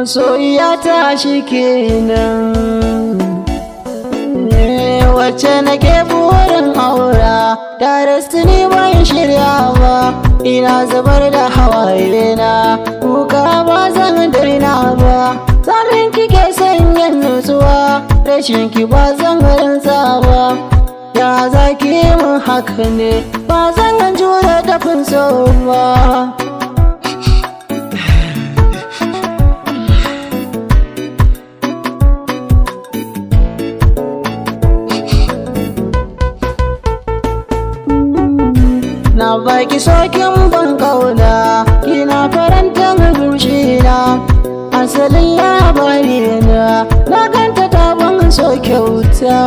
masoyiya ta shi kenan, wacce nake burin aura, ta rasu ni ban shirya ba, ina zubar da hawaye na, kuka ba zan daina ba, salin kike sanyan nutsuwa, rashin ki ba zan rinsa ba, ya zaki mun haka ne, ba zan jure dafin so ba. Na baki sokin ban kauna, kina farantan zuciyana, asalin labarina na ganta ta ban so kyauta.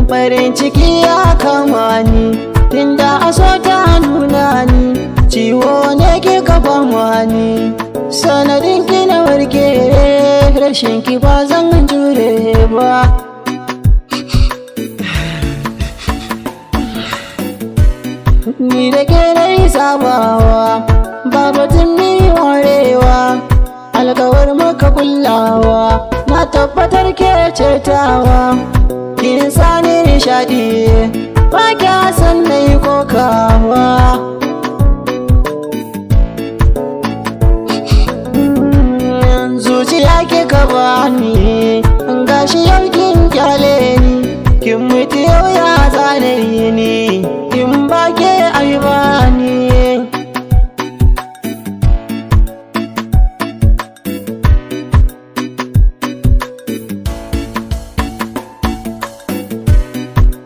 Farin ciki ya kama ni, tunda aso ta nuna ni, ciwo ne ke kafa mani, sanadin ki na warke, rashin ki ba zan jure ba. Ni da ke nai sabawa, babatun ni warewa, alkawar maka kullawa, na tabbatar ke cetawa, kin sani nishadi, ba kya san na yi kokawa. Zuciya ke ka bani, gashi yau kin kyale ni, kin mutu yau ya zane ni, kin ba ke aibani.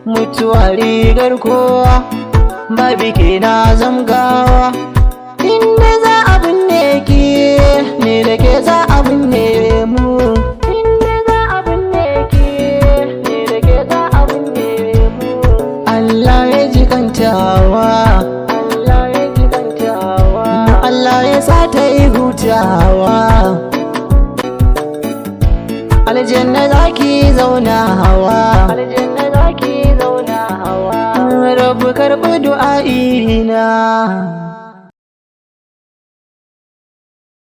Mutuwa rigar kowa, babi ke na zamgawa, inda za a binne ki, ne da ke za a binne mu. Inda za a binne ki, ne da ke za a binne mu. Allah ya ji kantawa, Allah ya ji kantawa, Allah ya sa ta yi hutawa, aljanna zaki zauna hawa, aljanna zaki zauna hawa, rabu karɓi du'a'ina.